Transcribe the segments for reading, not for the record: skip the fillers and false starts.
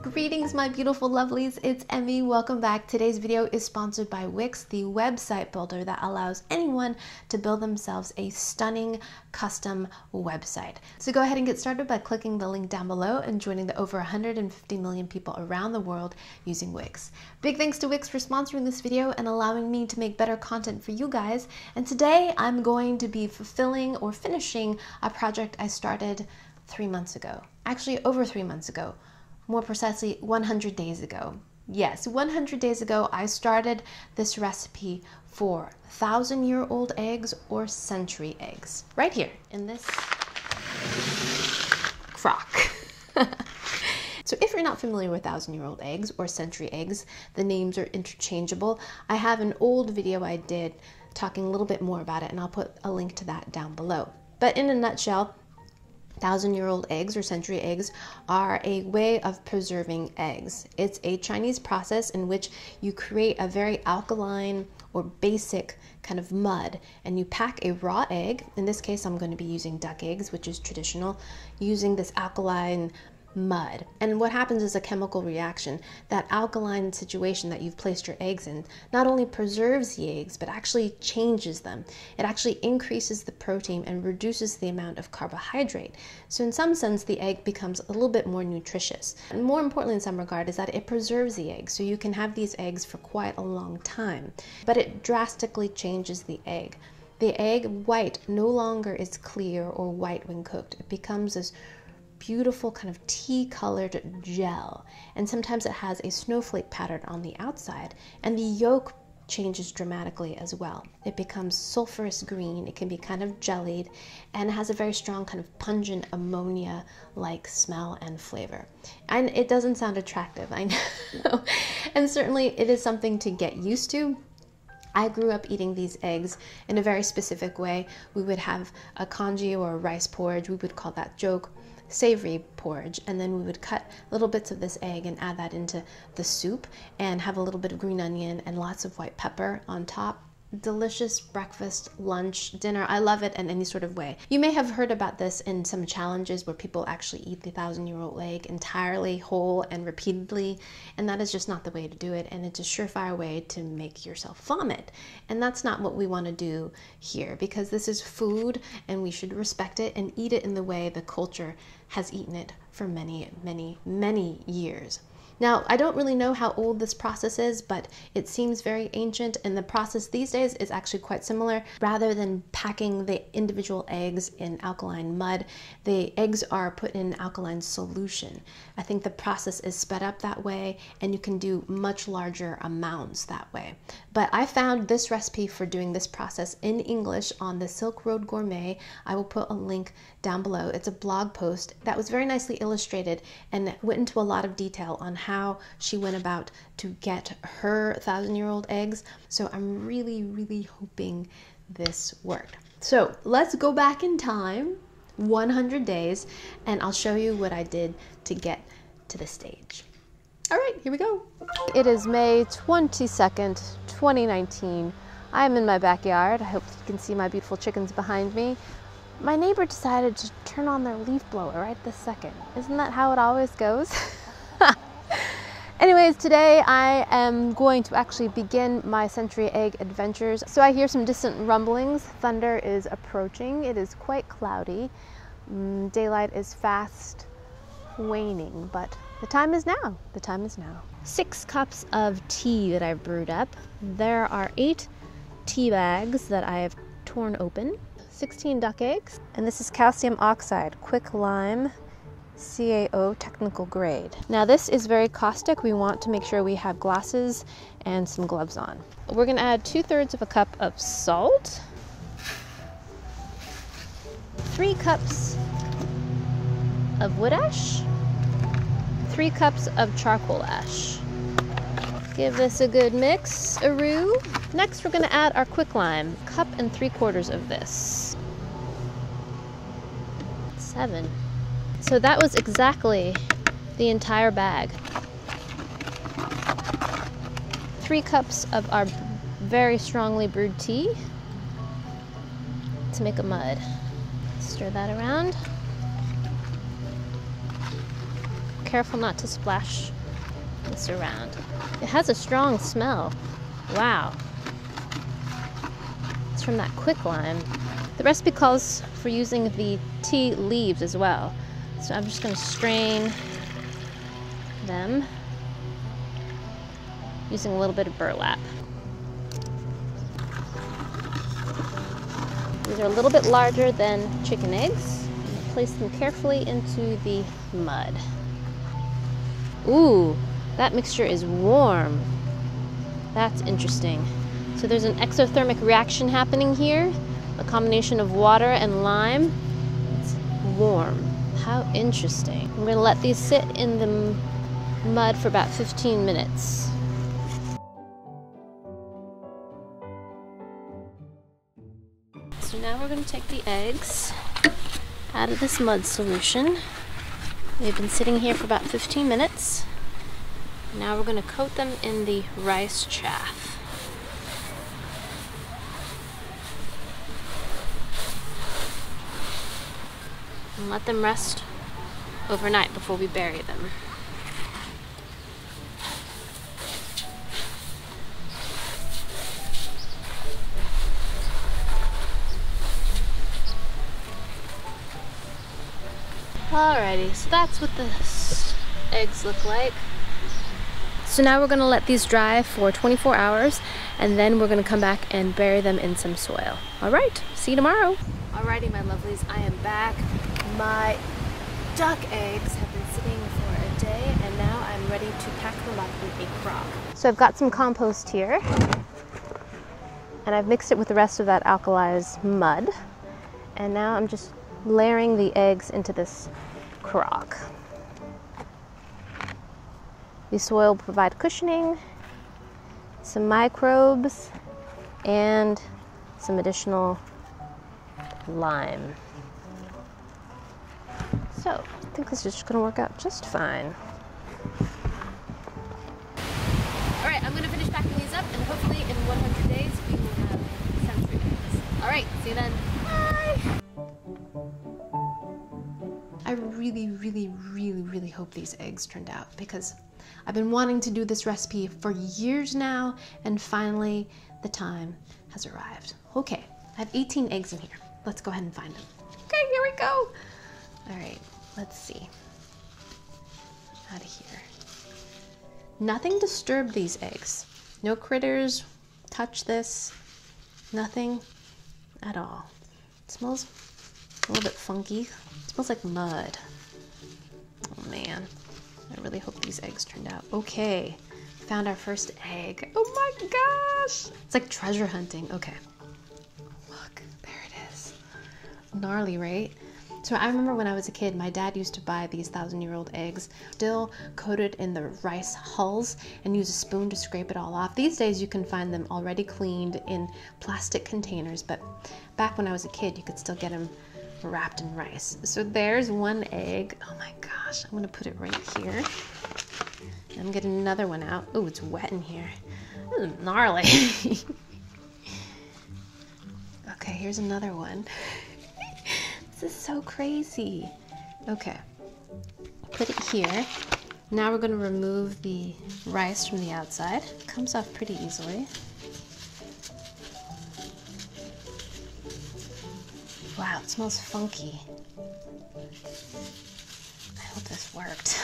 Greetings, my beautiful lovelies, it's Emmy. Welcome back. Today's video is sponsored by Wix, the website builder that allows anyone to build themselves a stunning custom website. So go ahead and get started by clicking the link down below and joining the over 150 million people around the world using Wix. Big thanks to Wix for sponsoring this video and allowing me to make better content for you guys. And today I'm going to be fulfilling or finishing a project I started 3 months ago. Actually, over 3 months ago. More precisely, 100 days ago. Yes, 100 days ago, I started this recipe for 1,000-year-old eggs or century eggs. Right here in this crock. So if you're not familiar with 1,000-year-old eggs or century eggs, the names are interchangeable. I have an old video I did talking a little bit more about it, and I'll put a link to that down below. But in a nutshell, 1,000-year-old eggs or century eggs are a way of preserving eggs. It's a Chinese process in which you create a very alkaline or basic kind of mud, and you pack a raw egg. In this case, I'm going to be using duck eggs, which is traditional, using this alkaline mud. And what happens is a chemical reaction. That alkaline situation that you've placed your eggs in not only preserves the eggs, but actually changes them. It actually increases the protein and reduces the amount of carbohydrate. So in some sense, the egg becomes a little bit more nutritious. And more importantly in some regard is that it preserves the egg, so you can have these eggs for quite a long time. But it drastically changes the egg. The egg white no longer is clear or white when cooked. It becomes this beautiful kind of tea-colored gel, and sometimes it has a snowflake pattern on the outside, and the yolk changes dramatically as well. It becomes sulfurous green, it can be kind of jellied, and it has a very strong kind of pungent ammonia-like smell and flavor. And it doesn't sound attractive, I know, and certainly it is something to get used to. I grew up eating these eggs in a very specific way. We would have a congee or a rice porridge, we would call that joke, savory porridge, and then we would cut little bits of this egg and add that into the soup and have a little bit of green onion and lots of white pepper on top. Delicious breakfast, lunch, dinner. I love it in any sort of way. You may have heard about this in some challenges where people actually eat the 1,000-year-old egg entirely whole and repeatedly, and that is just not the way to do it, and it's a surefire way to make yourself vomit. And that's not what we want to do here, because this is food and we should respect it and eat it in the way the culture has eaten it for many, many, many years. Now, I don't really know how old this process is, but it seems very ancient, and the process these days is actually quite similar. Rather than packing the individual eggs in alkaline mud, the eggs are put in alkaline solution. I think the process is sped up that way, and you can do much larger amounts that way. But I found this recipe for doing this process in English on the Silk Road Gourmet. I will put a link down below. It's a blog post that was very nicely illustrated and went into a lot of detail on how she went about to get her 1,000-year-old eggs. So I'm really, really hoping this worked. So let's go back in time 100 days and I'll show you what I did to get to the stage. All right, here we go. It is May 22nd, 2019. I am in my backyard. I hope you can see my beautiful chickens behind me. My neighbor decided to turn on their leaf blower right this second. Isn't that how it always goes? Anyways, today I am going to actually begin my century egg adventures. So I hear some distant rumblings. Thunder is approaching. It is quite cloudy. Daylight is fast waning, but the time is now. The time is now. 6 cups of tea that I've brewed up. There are 8 tea bags that I have torn open. 16 duck eggs, and this is calcium oxide, quick lime, CaO technical grade. Now this is very caustic. We want to make sure we have glasses and some gloves on. We're going to add 2/3 of a cup of salt, 3 cups of wood ash, 3 cups of charcoal ash. Give this a good mix-a-roo. Next we're going to add our quick lime, 1 3/4 of this. 7. So that was exactly the entire bag. 3 cups of our very strongly brewed tea to make a mud. Stir that around. Careful not to splash this around. It has a strong smell. Wow. It's from that quicklime. The recipe calls for using the tea leaves as well. So I'm just going to strain them using a little bit of burlap. These are a little bit larger than chicken eggs. I'm going to place them carefully into the mud. Ooh, that mixture is warm. That's interesting. So there's an exothermic reaction happening here, a combination of water and lime. It's warm. How interesting. I'm going to let these sit in the mud for about 15 minutes. So now we're going to take the eggs out of this mud solution. They've been sitting here for about 15 minutes. Now we're going to coat them in the rice chaff. And let them rest overnight before we bury them. Alrighty, so that's what the eggs look like. So now we're going to let these dry for 24 hours and then we're going to come back and bury them in some soil. Alright, see you tomorrow. Alrighty, my lovelies, I am back. My duck eggs have been sitting for a day and now I'm ready to pack them up in a crock. So I've got some compost here and I've mixed it with the rest of that alkalized mud, and now I'm just layering the eggs into this crock. The soil will provide cushioning, some microbes, and some additional lime. So I think this is just going to work out just fine. Alright, I'm going to finish packing these up and hopefully in 100 days we will have century eggs. Alright, see you then. Bye! I really hope these eggs turned out because I've been wanting to do this recipe for years now and finally the time has arrived. Okay, I have 18 eggs in here. Let's go ahead and find them. Okay, here we go. All right, let's see. Out of here. Nothing disturbed these eggs. No critters touch this. Nothing at all. It smells a little bit funky. It smells like mud. Oh man, I really hope these eggs turned out. Okay, found our first egg. Oh my gosh! It's like treasure hunting. Okay, look, there it is. Gnarly, right? So I remember when I was a kid, my dad used to buy these 1,000-year-old eggs, still coated in the rice hulls, and use a spoon to scrape it all off. These days you can find them already cleaned in plastic containers, but back when I was a kid, you could still get them wrapped in rice. So there's one egg. Oh my gosh, I'm gonna put it right here. I'm getting another one out. Oh, it's wet in here. This is gnarly. Okay, here's another one. This is so crazy. Okay, put it here. Now we're gonna remove the rice from the outside. It comes off pretty easily. Wow, it smells funky. I hope this worked.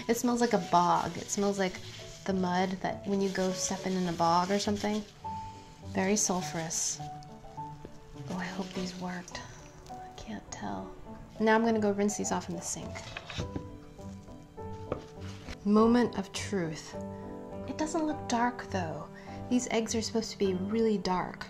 It smells like a bog. It smells like the mud that when you go stepping in a bog or something. Very sulfurous. Oh, I hope these worked. I can't tell. Now I'm gonna go rinse these off in the sink. Moment of truth. It doesn't look dark though. These eggs are supposed to be really dark.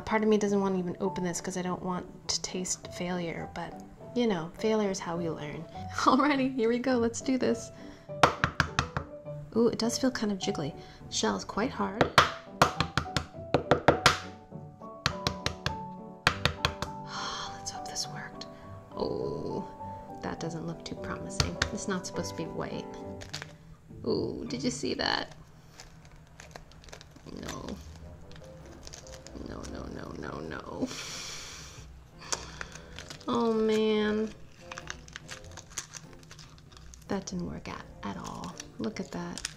Part of me doesn't want to even open this because I don't want to taste failure, but you know, failure is how we learn. Alrighty, here we go, let's do this. Ooh, it does feel kind of jiggly. The shell is quite hard. Let's hope this worked. Oh, that doesn't look too promising. It's not supposed to be white. Ooh, did you see that? No. No. Oh man. That didn't work out at all. Look at that.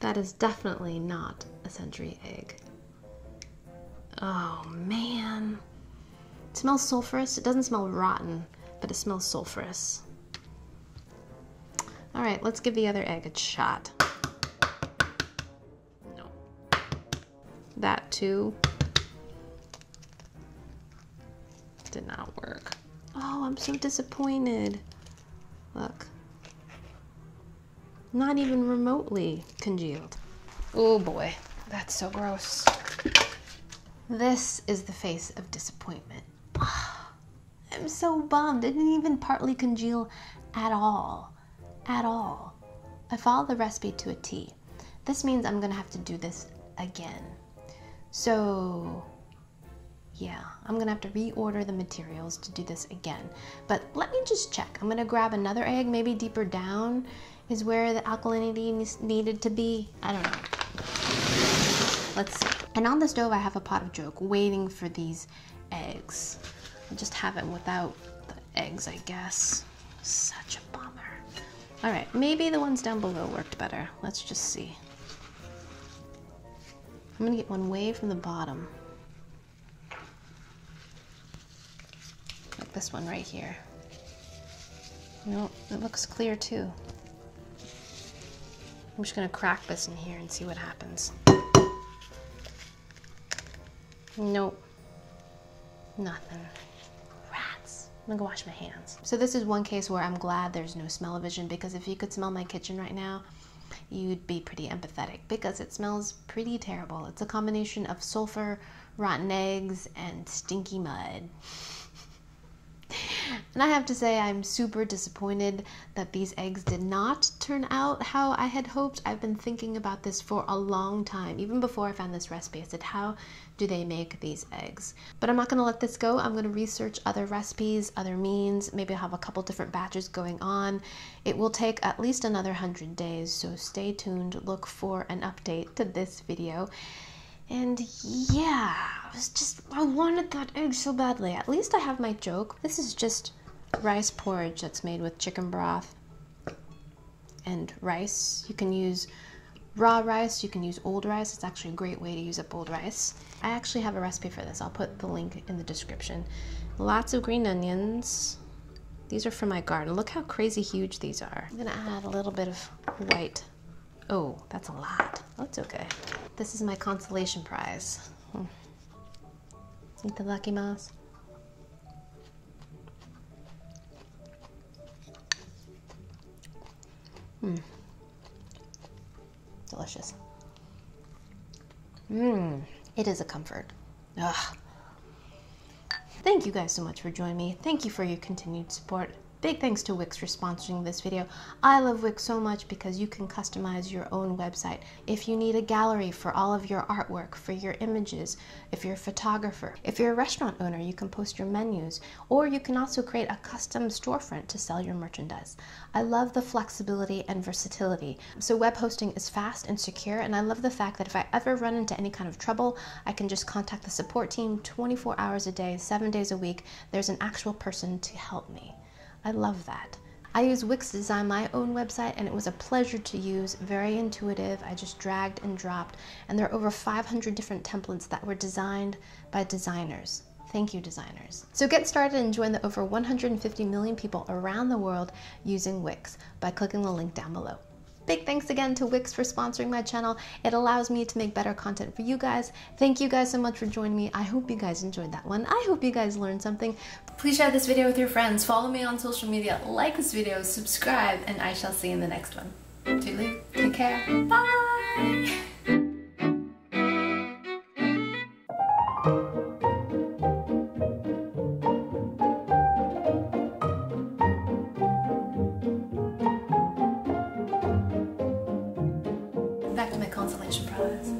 That is definitely not a century egg. Oh man. It smells sulfurous. It doesn't smell rotten, but it smells sulfurous. All right, let's give the other egg a shot. No. That too did not work. Oh, I'm so disappointed. Look. Not even remotely congealed. Oh boy, that's so gross. This is the face of disappointment. I'm so bummed. It didn't even partly congeal at all. At all. I followed the recipe to a T. This means I'm gonna have to do this again. So yeah, I'm gonna have to reorder the materials to do this again. But let me just check. I'm gonna grab another egg, maybe deeper down is where the alkalinity needed to be. I don't know. Let's see. And on the stove I have a pot of yolk waiting for these eggs. I'll just have it without the eggs, I guess. Such a bummer. All right, maybe the ones down below worked better. Let's just see. I'm gonna get one way from the bottom. Like this one right here. Nope, it looks clear too. I'm just gonna crack this in here and see what happens. Nope, nothing. Rats. I'm gonna go wash my hands. So this is one case where I'm glad there's no smell-o-vision, because if you could smell my kitchen right now, you'd be pretty empathetic, because it smells pretty terrible. It's a combination of sulfur, rotten eggs, and stinky mud. And I have to say, I'm super disappointed that these eggs did not turn out how I had hoped. I've been thinking about this for a long time. Even before I found this recipe, I said, how do they make these eggs? But I'm not gonna let this go. I'm gonna research other recipes, other means. Maybe I'll have a couple different batches going on. It will take at least another 100 days, so stay tuned. Look for an update to this video. And yeah, I wanted that egg so badly. At least I have my joke. This is just rice porridge that's made with chicken broth and rice. You can use raw rice, you can use old rice. It's actually a great way to use up old rice. I actually have a recipe for this. I'll put the link in the description. Lots of green onions. These are from my garden. Look how crazy huge these are. I'm gonna add a little bit of white. Oh, that's a lot. That's okay. This is my consolation prize. Itadakimasu. Delicious. It is a comfort. Ugh. Thank you guys so much for joining me. Thank you for your continued support. Big thanks to Wix for sponsoring this video. I love Wix so much because you can customize your own website. If you need a gallery for all of your artwork, for your images, if you're a photographer, if you're a restaurant owner, you can post your menus, or you can also create a custom storefront to sell your merchandise. I love the flexibility and versatility. So web hosting is fast and secure, and I love the fact that if I ever run into any kind of trouble, I can just contact the support team 24 hours a day, 7 days a week. There's an actual person to help me. I love that. I use Wix to design my own website, and it was a pleasure to use, very intuitive. I just dragged and dropped, and there are over 500 different templates that were designed by designers. Thank you, designers. So get started and join the over 150 million people around the world using Wix by clicking the link down below. Big thanks again to Wix for sponsoring my channel. It allows me to make better content for you guys. Thank you guys so much for joining me. I hope you guys enjoyed that one. I hope you guys learned something. Please share this video with your friends. Follow me on social media. Like this video, subscribe, and I shall see you in the next one. Toodaloo. Take care. Bye! Back to my consolation prize.